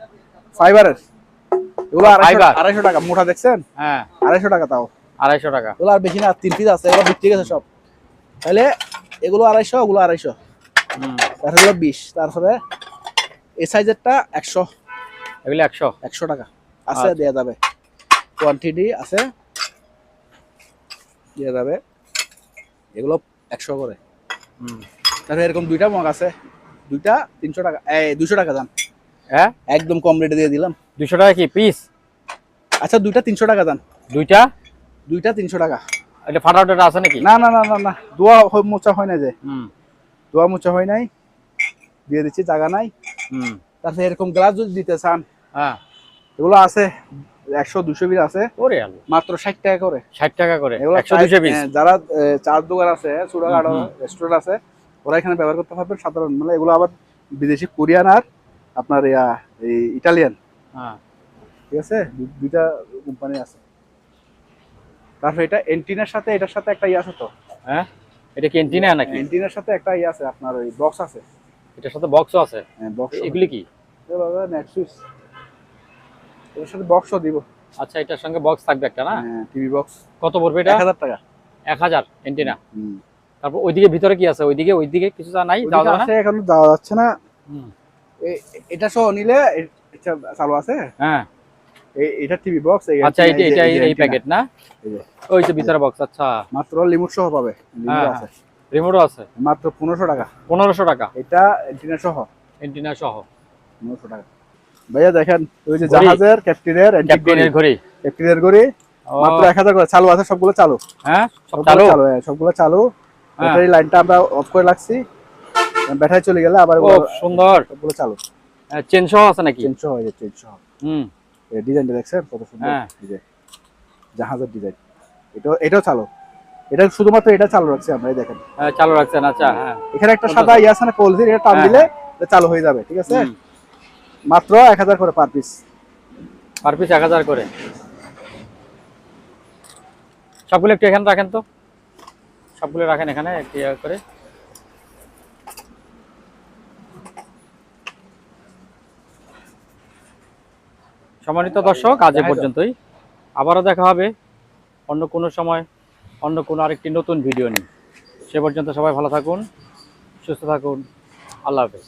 ফাইবারের, এগুলো 250 টাকা মোটা, দেখছেন? হ্যাঁ 250 টাকা, তাও 250 টাকা। এগুলো আর বেশি না, 3 পিস আছে, এগুলো বিক্রি গেছে সব। তাহলে এগুলো 250, ওগুলো 250, তারপরে 20, তারপরে এই সাইজেরটা 100, এগুলো 100 টাকা আছে, দেয়া যাবে, কোয়ান্টিটি আছে, দেয়া যাবে। এগুলো 100 করে। তারপরে এরকম দুইটা মগ আছে, দুইটা 300 টাকা, 200 টাকা দাম। হ্যাঁ একদম কম রেটে দিয়ে দিলাম। 200 টাকা কি পিস? আচ্ছা দুইটা 300 টাকা দাম, দুইটা 300 টাকা। এটা ফাটাটা আছে নাকি? না না না না না, দোয়া মোচা হয় না, যে দোয়া মোচা হয় নাই, দিয়ে দিচ্ছি, জায়গা নাই। তারপরে এরকম গ্লাস যদি দিতে চান, হ্যাঁ এগুলো আছে 100-200 পিস আছে, মাত্র 60 টাকা করে। 60 টাকা করে 100-200 পিস। যারা চার দোকান আছে, ছোটখাটো রেস্টুরেন্ট আছে, ওরা এখানে ব্যবহার করতে পারবেন সাধারণ, মানে এগুলো আবার বিদেশি, কোরিয়ান আর আপনার ইটালিয়ান, ঠিক আছে, দুইটা কোম্পানি আছে। তারপরে এটা এন্টিনার সাথে, এটার সাথে একটা আছে তো। হ্যাঁ এটা কি এন্টিনা নাকি? এন্টিনার সাথে একটা আছে আপনার, ওই বক্স আছে, এটার সাথে বক্সও আছে। হ্যাঁ বক্স। এগুলি কি? নেক্সুস, এর সাথে বক্সও দিব। আচ্ছা এটার সঙ্গে বক্স থাকবে একটা না? হ্যাঁ টিভি বক্স। কত পড়বে এটা? 1000 টাকা। 1000 এন্টিনা। তারপর ওইদিকে ভিতরে কি আছে? ওইদিকে কিছু নাই, যাওয়া যাবে না? আছে, এখন যাওয়া যাচ্ছে না। এটা সহ নিলে এটা চালু আছে। হ্যাঁ এটা টিভি বক্স। আচ্ছা এটা এই প্যাকেট না? ওই যে ভিতরে বক্স। আচ্ছা মাত্র রিমোট সহ পাবে, রিমোট আছে, রিমোটও আছে, মাত্র 1500 টাকা। 1500 টাকা এটা এন্টিনা সহ, 1500 টাকা। ভাইয়া দেখেন ওই যে জাহাজের ক্যাপ্টেনের ঘড়ি, ক্যাপ্টেনের ঘড়ি, মাত্র 1000 করে। চালু আছে, সবগুলো চালু। হ্যাঁ সবগুলো চালু। ব্যাটারি লাইনটা আমরা অফ করে রাখছি, ব্যাটারি চলে গেলে আবার ও সুন্দর। ওগুলো চালু। চেন সহ আছে নাকি? চেন সহ হয়ে যাচ্ছে, চেন সহ। হুম। এই ডিজাইনটা দেখছেন কত সুন্দর, হ্যাঁ। এই যে জাহাজের ডিজাইন। এটাও চালু, এটা শুধুমাত্র এটা চালু রাখছি আমরা, এই দেখেন চালু রাখছেন। আচ্ছা, হ্যাঁ। এখানে একটা সাদা ইয়ে আছে না পলিথিন, এটা টান হ্যাঁ, দিলে এটা চালু হয়ে যাবে, ঠিক আছে। হুম। মাত্র 1000 করে পার পিস। পার পিস 1000 করে। সবগুলো একটু এখানে রাখেন তো, সবগুলো রাখেন এখানে একটু ইয়ে করে। সম্মানিত দর্শক, আজ এ পর্যন্তই। আবারও দেখা হবে অন্য কোনো সময়, অন্য কোনো আরেকটি নতুন ভিডিও নিয়ে। সে পর্যন্ত সবাই ভালো থাকুন, সুস্থ থাকুন। আল্লাহ হাফেজ।